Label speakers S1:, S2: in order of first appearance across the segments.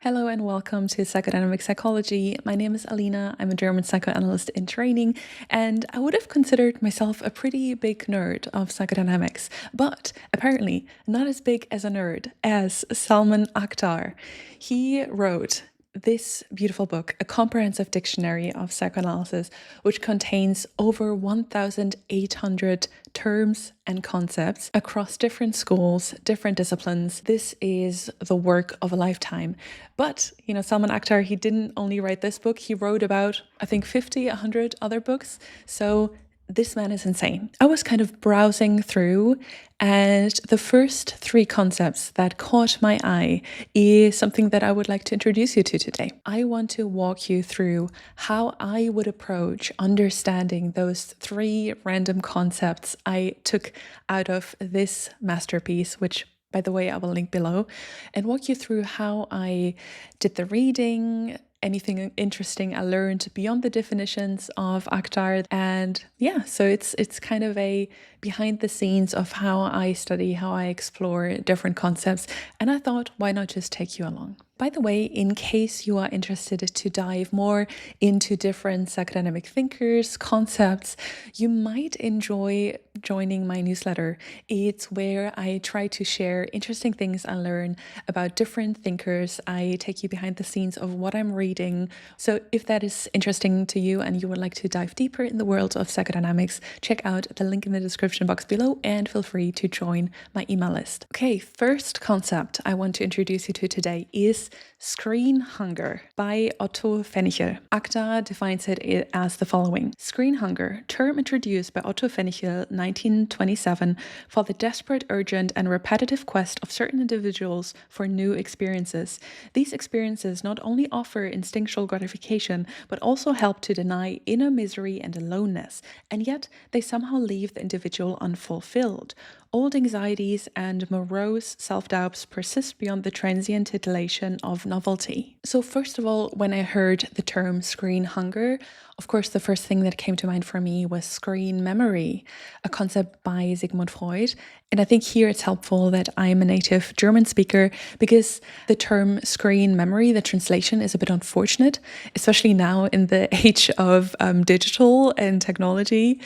S1: Hello and welcome to Psychodynamic Psychology. My name is Alina. I'm a German psychoanalyst in training, and I would have considered myself a pretty big nerd of psychodynamics, but apparently not as big as a nerd as Salman Akhtar. He wrote this beautiful book, A Comprehensive Dictionary of Psychoanalysis, which contains over 1,800 terms and concepts across different schools, different disciplines. This is the work of a lifetime. But, Salman Akhtar, he didn't only write this book, he wrote about, I think, 50, 100 other books. So this man is insane. I was kind of browsing through, and the first three concepts that caught my eye is something that I would like to introduce you to today. I want to walk you through how I would approach understanding those three random concepts I took out of this masterpiece, which, by the way, I will link below, and walk you through how I did the reading, anything interesting I learned beyond the definitions of Akhtar. And yeah, so it's kind of a behind the scenes of how I study, how I explore different concepts. And I thought, why not just take you along? By the way, in case you are interested to dive more into different psychodynamic thinkers, concepts, you might enjoy joining my newsletter. It's where I try to share interesting things I learn about different thinkers. I take you behind the scenes of what I'm reading. So if that is interesting to you and you would like to dive deeper in the world of psychodynamics, check out the link in the description box below and feel free to join my email list. Okay, first concept I want to introduce you to today is screen hunger by Otto Fenichel. Akhtar defines it as the following. Screen hunger, term introduced by Otto Fenichel, 1927, for the desperate, urgent, and repetitive quest of certain individuals for new experiences. These experiences not only offer instinctual gratification, but also help to deny inner misery and aloneness, and yet they somehow leave the individual unfulfilled. Old anxieties and morose self-doubts persist beyond the transient titillation of novelty. So first of all, when I heard the term screen hunger, of course, the first thing that came to mind for me was screen memory, a concept by Sigmund Freud. And I think here it's helpful that I'm a native German speaker because the term screen memory, the translation is a bit unfortunate, especially now in the age of digital and technology,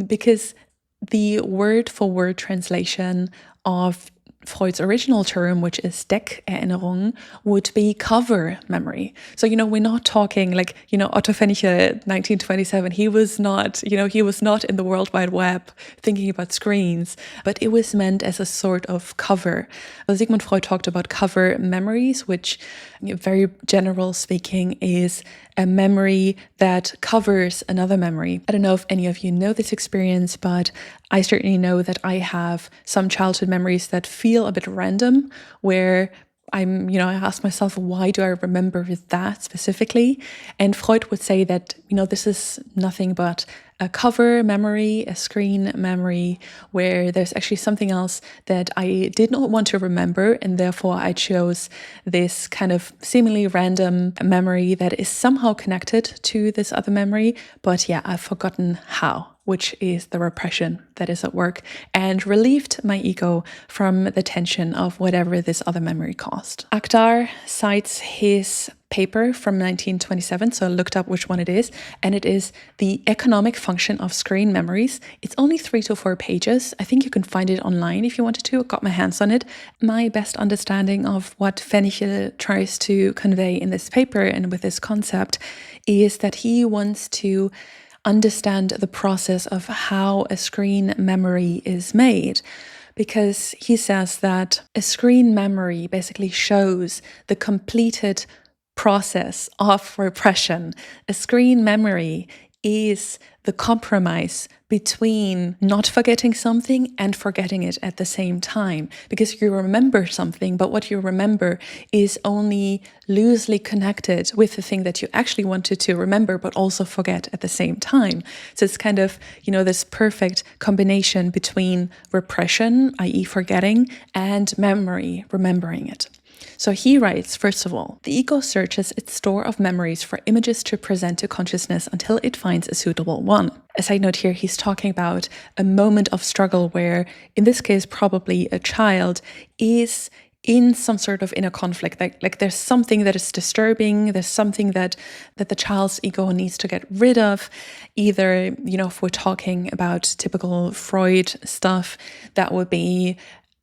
S1: because the word-for-word translation of Freud's original term, which is Deckerinnerung, would be cover memory. So, we're not talking like, Otto Fenichel, 1927, he was not in the World Wide Web thinking about screens, but it was meant as a sort of cover. Well, Sigmund Freud talked about cover memories, which, very general speaking, is a memory that covers another memory. I don't know if any of you know this experience, but I certainly know that I have some childhood memories that feel a bit random, where I ask myself, why do I remember that specifically? And Freud would say that, this is nothing but a cover memory, a screen memory, where there's actually something else that I did not want to remember, and therefore I chose this kind of seemingly random memory that is somehow connected to this other memory, but yeah, I've forgotten how, which is the repression that is at work, and relieved my ego from the tension of whatever this other memory caused. Akhtar cites his paper from 1927, so I looked up which one it is, and it is The Economic Function of Screen Memories. It's only 3 to 4 pages. I think you can find it online if you wanted to. I got my hands on it. My best understanding of what Fenichel tries to convey in this paper and with this concept is that he wants to understand the process of how a screen memory is made. Because he says that a screen memory basically shows the completed process of repression. A screen memory is the compromise between not forgetting something and forgetting it at the same time, because you remember something, but what you remember is only loosely connected with the thing that you actually wanted to remember but also forget at the same time. So it's kind of, this perfect combination between repression, i.e. forgetting, and memory, remembering it. So he writes, first of all, the ego searches its store of memories for images to present to consciousness until it finds a suitable one. A side note here, he's talking about a moment of struggle where, in this case, probably a child is in some sort of inner conflict. Like there's something that is disturbing, there's something that the child's ego needs to get rid of. Either, if we're talking about typical Freud stuff, that would be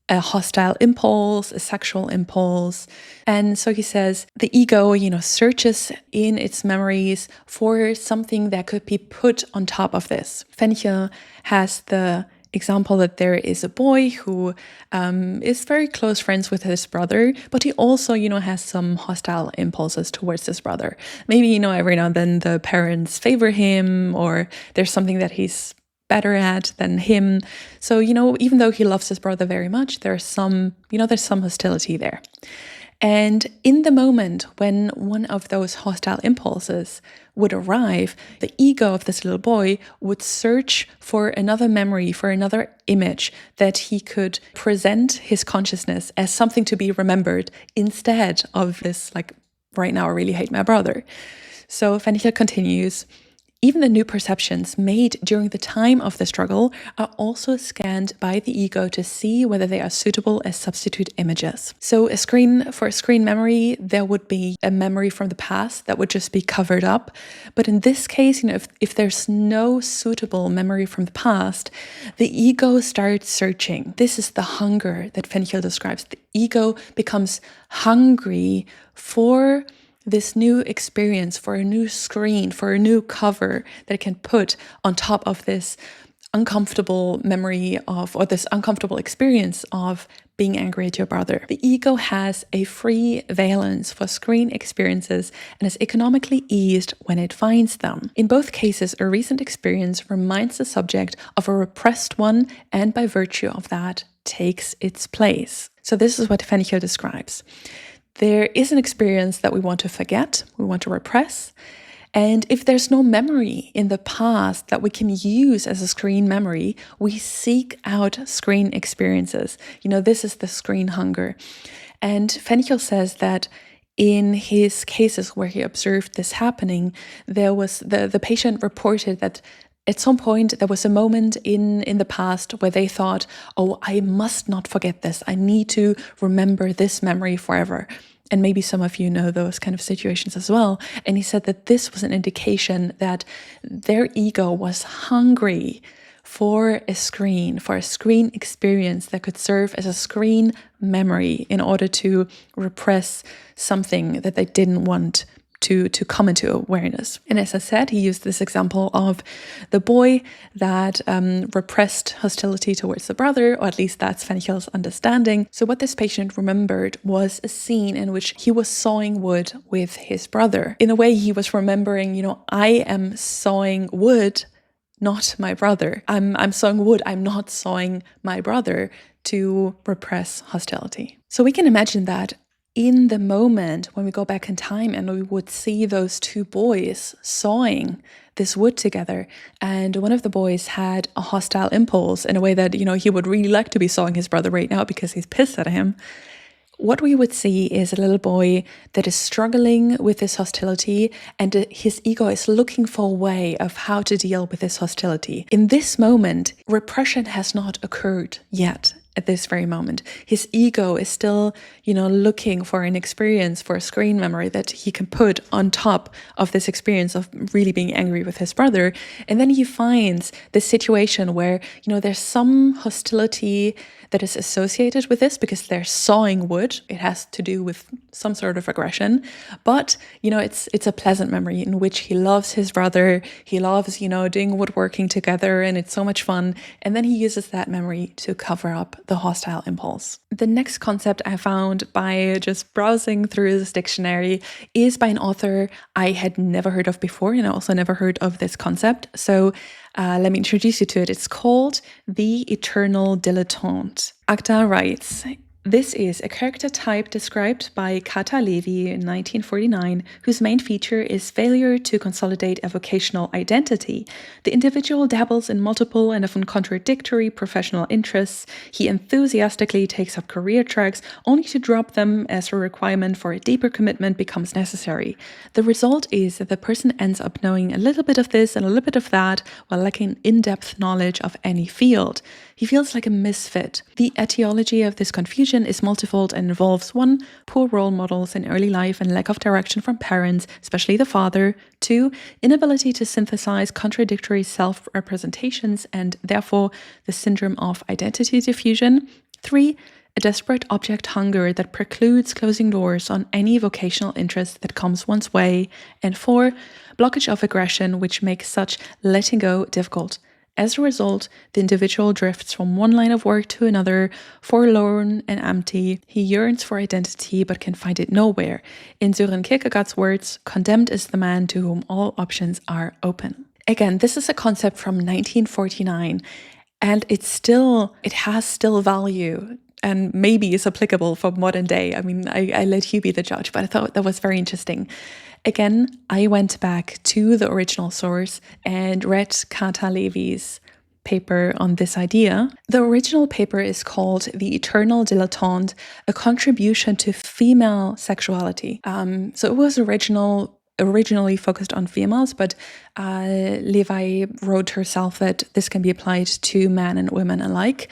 S1: a hostile impulse, a sexual impulse. And so he says the ego, searches in its memories for something that could be put on top of this. Fenichel has the example that there is a boy who is very close friends with his brother, but he also, has some hostile impulses towards his brother. Maybe, every now and then the parents favor him, or there's something that he's better at than him. So, even though he loves his brother very much, there's some hostility there. And in the moment when one of those hostile impulses would arrive, the ego of this little boy would search for another memory, for another image that he could present his consciousness as something to be remembered instead of this, like, right now I really hate my brother. So Fenichel continues, even the new perceptions made during the time of the struggle are also scanned by the ego to see whether they are suitable as substitute images. So for a screen memory, there would be a memory from the past that would just be covered up. But in this case, if there's no suitable memory from the past, the ego starts searching. This is the hunger that Fenichel describes. The ego becomes hungry for this new experience, for a new screen, for a new cover that it can put on top of this uncomfortable memory of, or this uncomfortable experience of being angry at your brother. The ego has a free valence for screen experiences and is economically eased when it finds them. In both cases, a recent experience reminds the subject of a repressed one, and by virtue of that, takes its place. So this is what Fenichel describes. There is an experience that we want to forget, we want to repress. And if there's no memory in the past that we can use as a screen memory, we seek out screen experiences. This is the screen hunger. And Fenichel says that in his cases where he observed this happening, there was the patient reported that at some point, there was a moment in the past where they thought, oh, I must not forget this. I need to remember this memory forever. And maybe some of you know those kind of situations as well. And he said that this was an indication that their ego was hungry for a screen experience that could serve as a screen memory in order to repress something that they didn't want to come into awareness. And as I said, he used this example of the boy that repressed hostility towards the brother, or at least that's Fenichel's understanding. So what this patient remembered was a scene in which he was sawing wood with his brother. In a way, he was remembering, I am sawing wood, not my brother. I'm sawing wood, I'm not sawing my brother, to repress hostility. So we can imagine that in the moment when we go back in time and we would see those two boys sawing this wood together, and one of the boys had a hostile impulse in a way that, he would really like to be sawing his brother right now because he's pissed at him. What we would see is a little boy that is struggling with this hostility, and his ego is looking for a way of how to deal with this hostility. In this moment, repression has not occurred yet. At this very moment, his ego is still, looking for an experience, for a screen memory that he can put on top of this experience of really being angry with his brother. And then he finds this situation where, there's some hostility that is associated with this because they're sawing wood. It has to do with some sort of aggression, but, it's a pleasant memory in which he loves his brother. He loves, doing woodworking together, and it's so much fun. And then he uses that memory to cover up the hostile impulse. The next concept I found by just browsing through this dictionary is by an author I had never heard of before, and I also never heard of this concept. So let me introduce you to it. It's called the eternal dilettante. Akhtar writes, this is a character type described by Kata Levy in 1949, whose main feature is failure to consolidate a vocational identity. The individual dabbles in multiple and often contradictory professional interests. He enthusiastically takes up career tracks, only to drop them as a requirement for a deeper commitment becomes necessary. The result is that the person ends up knowing a little bit of this and a little bit of that, while lacking in-depth knowledge of any field. He feels like a misfit. The etiology of this confusion diffusion is multifold and involves 1, poor role models in early life and lack of direction from parents, especially the father. 2, inability to synthesize contradictory self-representations and therefore the syndrome of identity diffusion. 3, a desperate object hunger that precludes closing doors on any vocational interest that comes one's way. And 4, blockage of aggression, which makes such letting go difficult. As a result, the individual drifts from one line of work to another, forlorn and empty. He yearns for identity but can find it nowhere. In Søren Kierkegaard's words, condemned is the man to whom all options are open. Again, this is a concept from 1949, and it has still value and maybe is applicable for modern day. I mean, I let you be the judge, but I thought that was very interesting. Again, I went back to the original source and read Kata Levy's paper on this idea. The original paper is called The Eternal Dilettante, a contribution to female sexuality. So it was originally focused on females, but Levy wrote herself that this can be applied to men and women alike.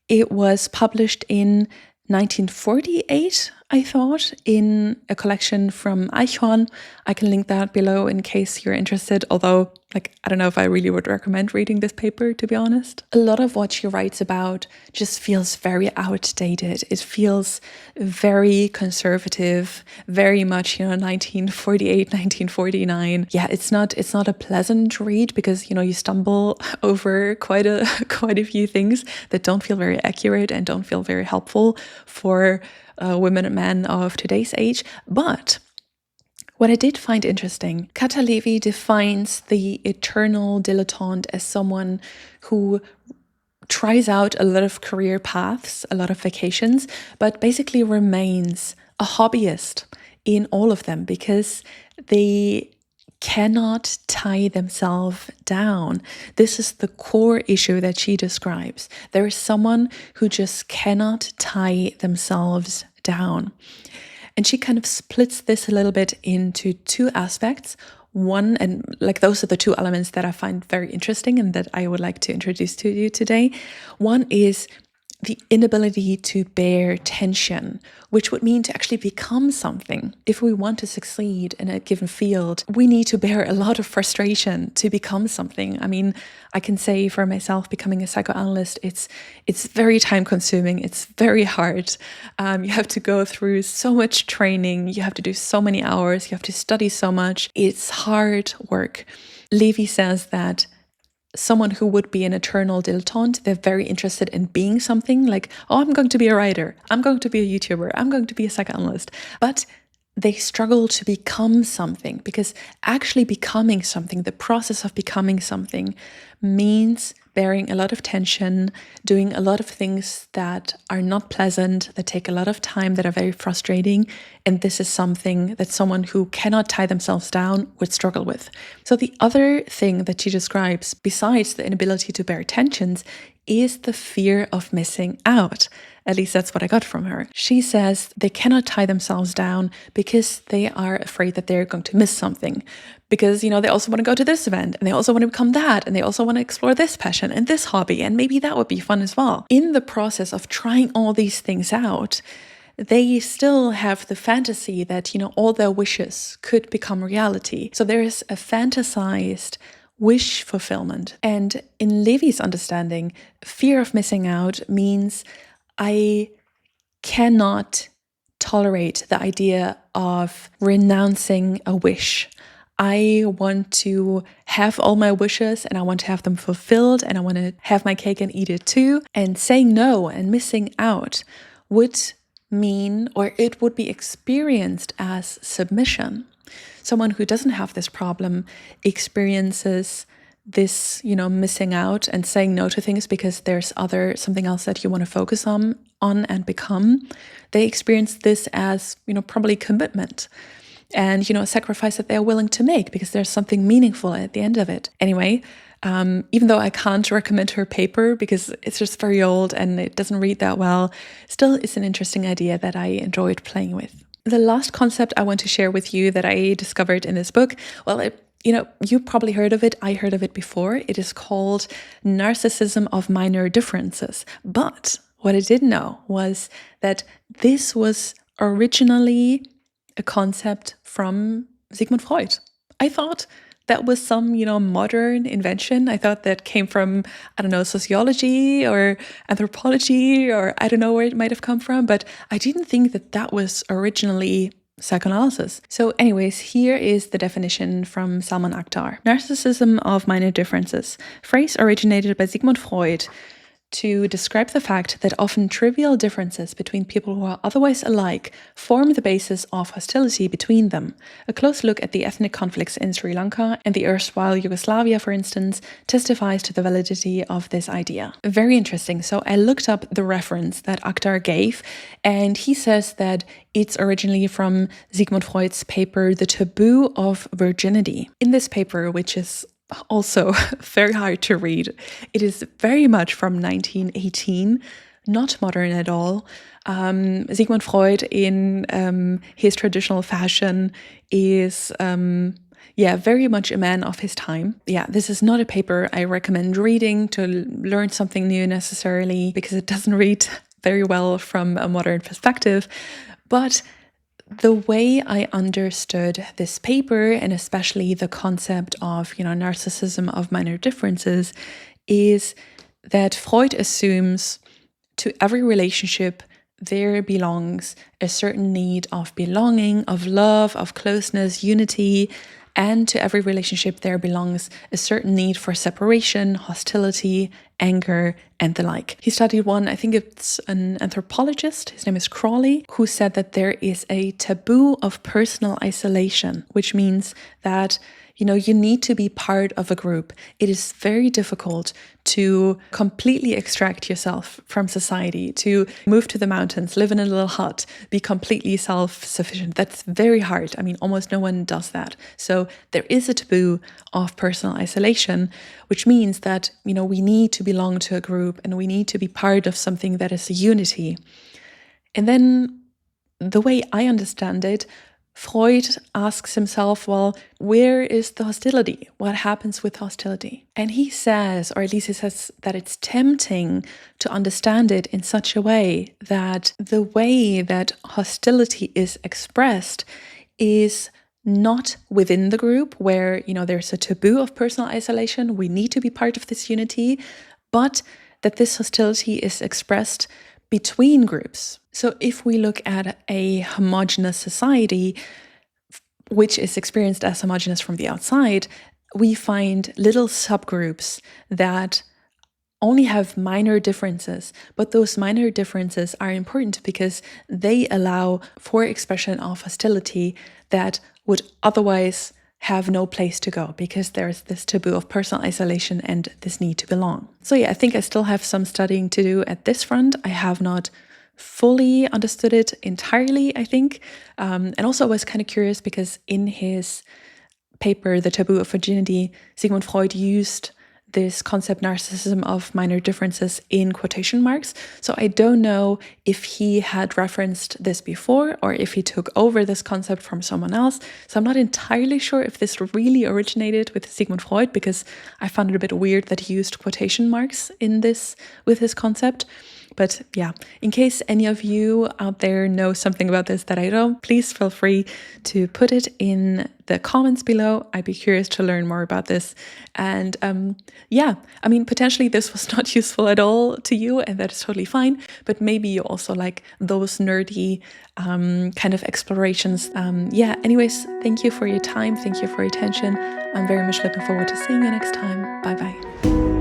S1: It was published in 1948, I thought, in a collection from Eichhorn. I can link that below in case you're interested, although, I don't know if I really would recommend reading this paper, to be honest. A lot of what she writes about just feels very outdated. It feels very conservative, very much, 1948, 1949. Yeah, it's not a pleasant read because, you stumble over quite a few things that don't feel very accurate and don't feel very helpful for women and men of today's age. But what I did find interesting, Kata Levy defines the eternal dilettante as someone who tries out a lot of career paths, a lot of vacations, but basically remains a hobbyist in all of them because they cannot tie themselves down. This is the core issue that she describes. There is someone who just cannot tie themselves down. And she kind of splits this a little bit into 2 aspects. One, and those are the 2 elements that I find very interesting and that I would like to introduce to you today. One is the inability to bear tension, which would mean to actually become something. If we want to succeed in a given field, we need to bear a lot of frustration to become something. I mean, I can say for myself, becoming a psychoanalyst, it's very time consuming. It's very hard. You have to go through so much training. You have to do so many hours. You have to study so much. It's hard work. Levy says that someone who would be an eternal dilettante, they're very interested in being something I'm going to be a writer, I'm going to be a YouTuber, I'm going to be a psychoanalyst. But they struggle to become something because actually becoming something, the process of becoming something, means bearing a lot of tension, doing a lot of things that are not pleasant, that take a lot of time, that are very frustrating. And this is something that someone who cannot tie themselves down would struggle with. So the other thing that she describes, besides the inability to bear tensions, is the fear of missing out. At least that's what I got from her. She says they cannot tie themselves down because they are afraid that they're going to miss something. Because, they also want to go to this event and they also want to become that and they also want to explore this passion and this hobby and maybe that would be fun as well. In the process of trying all these things out, they still have the fantasy that, all their wishes could become reality. So there is a fantasized wish fulfillment. And in Levy's understanding, fear of missing out means I cannot tolerate the idea of renouncing a wish. I want to have all my wishes and I want to have them fulfilled and I want to have my cake and eat it too. And saying no and missing out would mean, or it would be experienced as submission. Someone who doesn't have this problem experiences this, missing out and saying no to things because there's something else that you want to focus on and become. They experience this as, probably commitment and, a sacrifice that they're willing to make because there's something meaningful at the end of it. Anyway, even though I can't recommend her paper because it's just very old and it doesn't read that well, still it's an interesting idea that I enjoyed playing with. The last concept I want to share with you that I discovered in this book, you probably heard of it. I heard of it before. It is called Narcissism of Minor Differences. But What I didn't know was that this was originally a concept from Sigmund Freud. I thought that was some, modern invention. I thought that came from, I don't know, sociology or anthropology, or I don't know where it might have come from, but I didn't think that that was originally psychoanalysis. So anyways, here is the definition from Salman Akhtar. Narcissism of minor differences. Phrase originated by Sigmund Freud to describe the fact that often trivial differences between people who are otherwise alike form the basis of hostility between them. A close look at the ethnic conflicts in Sri Lanka and the erstwhile Yugoslavia, for instance, testifies to the validity of this idea. Very interesting. So I looked up the reference that Akhtar gave, and he says that it's originally from Sigmund Freud's paper, The Taboo of Virginity. In this paper, which is also very hard to read, it is very much from 1918, not modern at all. Sigmund Freud, in his traditional fashion, is very much a man of his time. Yeah, this is not a paper I recommend reading to learn something new necessarily, because it doesn't read very well from a modern perspective. But the way I understood this paper, and especially the concept of, narcissism of minor differences, is that Freud assumes to every relationship there belongs a certain need of belonging, of love, of closeness, unity, and to every relationship there belongs a certain need for separation, hostility, anger, and the like. He studied one, I think it's an anthropologist, his name is Crawley, who said that there is a taboo of personal isolation, which means that you need to be part of a group. It is very difficult to completely extract yourself from society, to move to the mountains, live in a little hut, be completely self-sufficient. That's very hard. I mean, almost no one does that. So there is a taboo of personal isolation, which means that, we need to belong to a group and we need to be part of something that is a unity. And then the way I understand it, Freud asks himself, well, where is the hostility? What happens with hostility? And he says, or at least he says, that it's tempting to understand it in such a way that the way that hostility is expressed is not within the group where, there's a taboo of personal isolation, we need to be part of this unity, but that this hostility is expressed between groups. So if we look at a homogeneous society, which is experienced as homogeneous from the outside, we find little subgroups that only have minor differences, but those minor differences are important because they allow for expression of hostility that would otherwise have no place to go, because there's this taboo of personal isolation and this need to belong. So yeah, I think I still have some studying to do at this front. I have not fully understood it entirely, I think. And also I was kind of curious because in his paper, The Taboo of Virginity, Sigmund Freud used this concept narcissism of minor differences in quotation marks. So I don't know if he had referenced this before or if he took over this concept from someone else. So I'm not entirely sure if this really originated with Sigmund Freud, because I found it a bit weird that he used quotation marks in this with his concept. But yeah, in case any of you out there know something about this that I don't, please feel free to put it in the comments below. I'd be curious to learn more about this. And potentially this was not useful at all to you, and that is totally fine. But maybe you also like those nerdy kind of explorations. Anyways, thank you for your time. Thank you for your attention. I'm very much looking forward to seeing you next time. Bye bye.